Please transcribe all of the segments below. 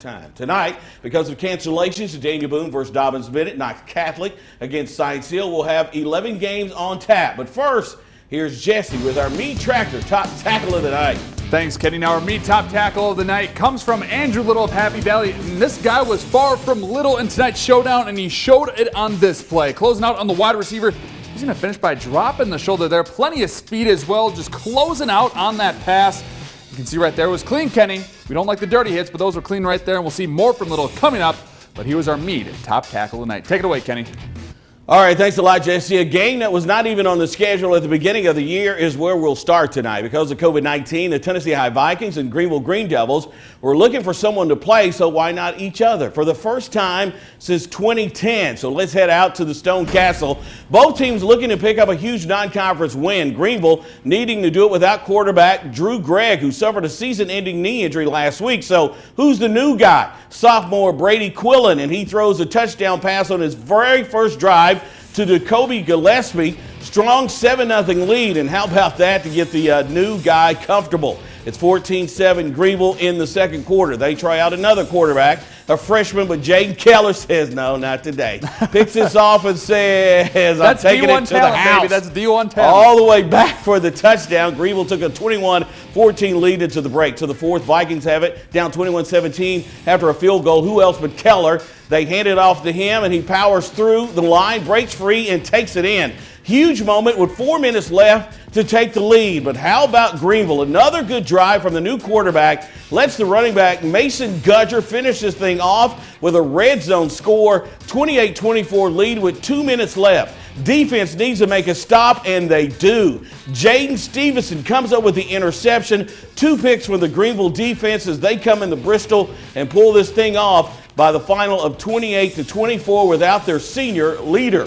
time. Tonight, because of cancellations, Daniel Boone versus Dobbins Bennett, Knox Catholic against Science Hill. We'll have 11 games on tap. But first, here's Jesse with our Meat Tractor top tackle of the night. Thanks, Kenny. Now our meat top tackle of the night comes from Andrew Little of Happy Valley. And this guy was far from little in tonight's showdown, and he showed it on this play. Closing out on the wide receiver. He's going to finish by dropping the shoulder there. Plenty of speed as well, just closing out on that pass. You can see right there was clean, Kenny. We don't like the dirty hits, but those were clean right there, and we'll see more from Little coming up. But he was our meat top tackle of the night. Take it away, Kenny. All right, thanks a lot, Jesse. A game that was not even on the schedule at the beginning of the year is where we'll start tonight. Because of COVID-19, the Tennessee High Vikings and Greenville Green Devils were looking for someone to play, so why not each other? For the first time since 2010. So let's head out to the Stone Castle. Both teams looking to pick up a huge non-conference win. Greenville needing to do it without quarterback Drew Gregg, who suffered a season-ending knee injury last week. So who's the new guy? Sophomore Brady Quillen, and he throws a touchdown pass on his very first drive to Jacoby Gillespie. Strong 7-0 lead, and how about that to get the new guy comfortable? It's 14-7 Greenville in the second quarter. They try out another quarterback, a freshman, but Jaden Keller says, no, not today. Picks this off and says, I'm taking it to the house. Baby. That's D1 talent. All the way back for the touchdown. Greenville took a 21-14 lead into the break. To the fourth, Vikings have it down 21-17 after a field goal. Who else but Keller? They hand it off to him, and he powers through the line, breaks free, and takes it in. Huge moment with 4 minutes left to take the lead. But how about Greenville? Another good drive from the new quarterback lets the running back Mason Gudger finish this thing off with a red zone score, 28-24 lead with 2 minutes left. Defense needs to make a stop, and they do. Jaden Stevenson comes up with the interception. 2 picks from the Greenville defense as they come into Bristol and pull this thing off by the final of 28-24 without their senior leader.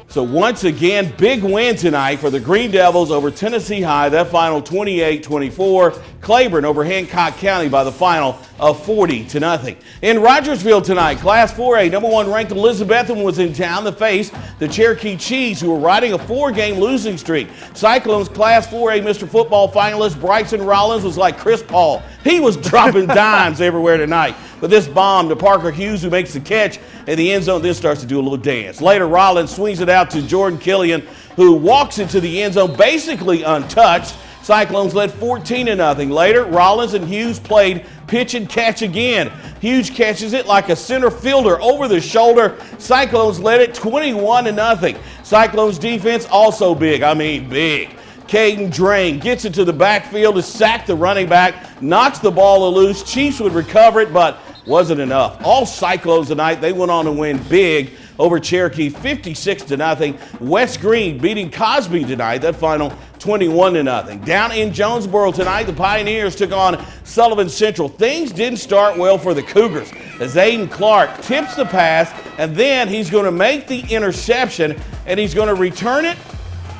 So once again, big win tonight for the Green Devils over Tennessee High. That final 28-24. Claiborne over Hancock County by the final of 40-0. In Rogersville tonight, Class 4A, number 1 ranked Elizabethton was in town to face the Cherokee Chiefs, who were riding a 4-game losing streak. Cyclones Class 4A Mr. Football finalist Bryson Rollins was like Chris Paul. He was dropping dimes everywhere tonight. But this bomb to Parker Hughes, who makes the catch in the end zone, then starts to do a little dance. Later, Rollins swings it out to Jordan Killian, who walks into the end zone basically untouched. Cyclones led 14-0. Later, Rollins and Hughes played pitch and catch again. Hughes catches it like a center fielder over the shoulder. Cyclones led it 21-0. Cyclones defense also big. I mean big. Caden Drain gets it to the backfield to sack the running back, knocks the ball loose. Chiefs would recover it, but wasn't enough. All Cyclones tonight, they went on to win big over Cherokee 56-0. West Greene beating Cosby tonight, that final 21-0. Down in Jonesboro tonight, the Pioneers took on Sullivan Central. Things didn't start well for the Cougars as Aiden Clark tips the pass, and then he's going to make the interception, and he's going to return it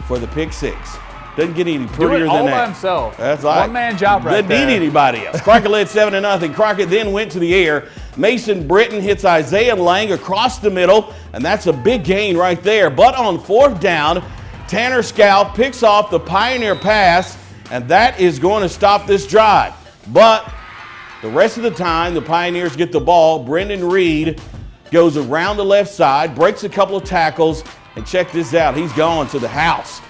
for the pick six. Doesn't get any prettier than that. All by himself. That's right. One-man job right there. Doesn't need anybody else. Crockett led 7-0. Crockett then went to the air. Mason Britton hits Isaiah Lang across the middle, and that's a big gain right there. But on fourth down, Tanner Scout picks off the Pioneer pass, and that is going to stop this drive. But the rest of the time, the Pioneers get the ball. Brendan Reed goes around the left side, breaks a couple of tackles, and check this out. He's gone to the house.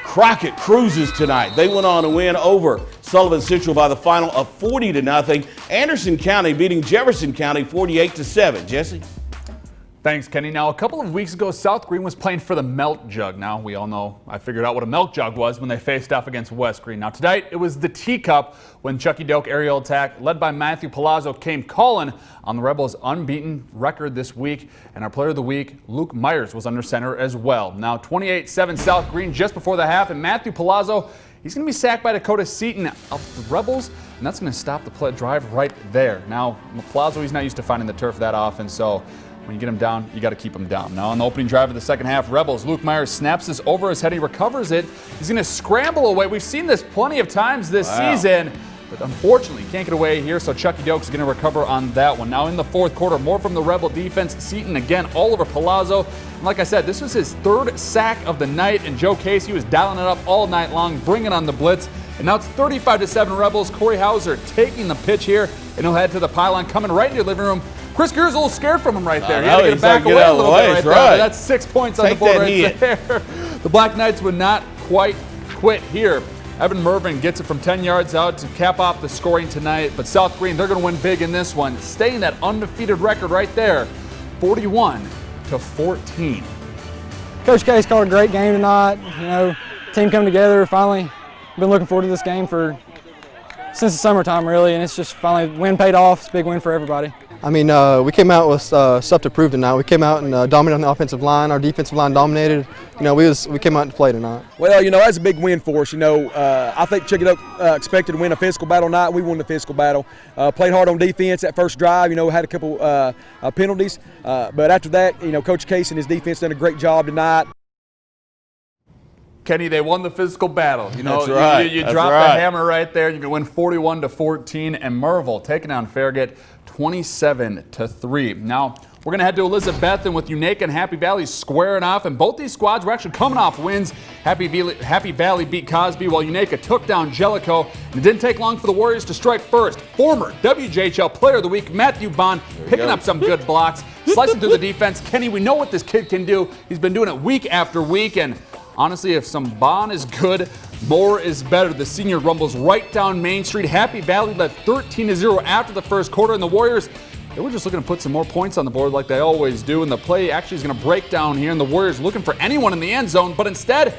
Crockett cruises tonight. They went on to win over Sullivan Central by the final of 40-0. Anderson County beating Jefferson County 48-7. Jesse? Thanks, Kenny. Now, a couple of weeks ago, South Greene was playing for the Milk Jug. Now, we all know I figured out what a Milk Jug was when they faced off against West Greene. Now, tonight, it was the Teacup when Chucky Doak aerial attack, led by Matthew Palazzo, came calling on the Rebels' unbeaten record this week. And our player of the week, Luke Myers, was under center as well. Now, 28-7 South Greene just before the half, and Matthew Palazzo, he's going to be sacked by Dakota Seaton of the Rebels, and that's going to stop the play drive right there. Now, Palazzo, he's not used to finding the turf that often, so when you get him down, you got to keep him down. Now on the opening drive of the second half, Rebels, Luke Myers snaps this over his head. He recovers it. He's going to scramble away. We've seen this plenty of times this season, but unfortunately can't get away here, so Chucky Doak's going to recover on that one. Now in the fourth quarter, more from the Rebel defense. Seaton again all over Palazzo. And like I said, this was his third sack of the night, and Joe Casey was dialing it up all night long, bringing on the blitz. And now it's 35-7 Rebels. Corey Hauser taking the pitch here, and he'll head to the pylon, coming right into your living room. Chris Greer's a little scared from him right there. He had to get him back away a little bit right there. That's 6 points on the board right there. The Black Knights would not quite quit here. Evan Mervin gets it from 10 yards out to cap off the scoring tonight. But South Greene, they're going to win big in this one, staying that undefeated record right there, 41-14. Coach Case called a great game tonight. You know, team come together finally. Been looking forward to this game since the summertime, really, and it's just finally win paid off. It's a big win for everybody. I mean, we came out with stuff to prove tonight. We came out and dominated on the offensive line. Our defensive line dominated. You know, we came out to play tonight. Well, you know, that's a big win for us. You know, I think Cherokee expected to win a physical battle tonight. We won the physical battle. Played hard on defense that first drive. You know, had a couple penalties. But after that, you know, Coach Case and his defense done a great job tonight. Kenny, they won the physical battle. You know, That's right. you dropped the hammer right there. You can win 41-14, and Merville taking on Farragut 27-3. Now we're going to head to Elizabethton with Unaka and Happy Valley squaring off, and both these squads were actually coming off wins. Happy Valley beat Cosby while Unaka took down Jellicoe, and it didn't take long for the Warriors to strike first. Former WJHL Player of the Week Matthew Bond picking up some good blocks, slicing through the defense. Kenny, we know what this kid can do. He's been doing it week after week, and honestly, if some Bond is good, more is better. The senior rumbles right down Main Street. Happy Valley led 13-0 after the first quarter, and the Warriors, they were just looking to put some more points on the board like they always do, and the play actually is going to break down here, and the Warriors looking for anyone in the end zone, but instead,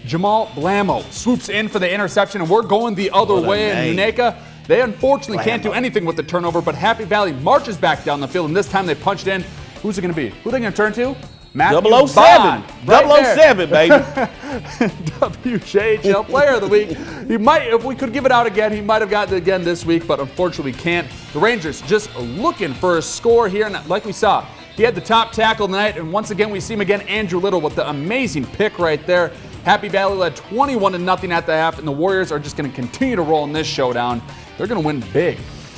Jamal Blamo swoops in for the interception, and we're going the other way, and Unaka, they unfortunately can't do anything with the turnover, but Happy Valley marches back down the field, and this time they punched in. Who's it going to be? Who are they going to turn to? Matthew 007, right 007, baby. WJHL Player of the Week. He might, if we could give it out again, he might have gotten it again this week, but unfortunately we can't. The Rangers just looking for a score here, and like we saw, he had the top tackle tonight, and once again we see him again, Andrew Little with the amazing pick right there. Happy Valley led 21-0 at the half, and the Warriors are just going to continue to roll in this showdown. They're going to win big.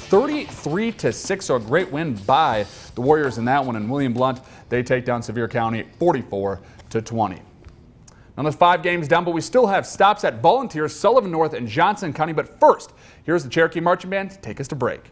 33-6, so a great win by the Warriors in that one. And William Blount, they take down Sevier County 44-20. Now there's 5 games down, but we still have stops at Volunteers, Sullivan North, and Johnson County. But first, here's the Cherokee Marching Band to take us to break.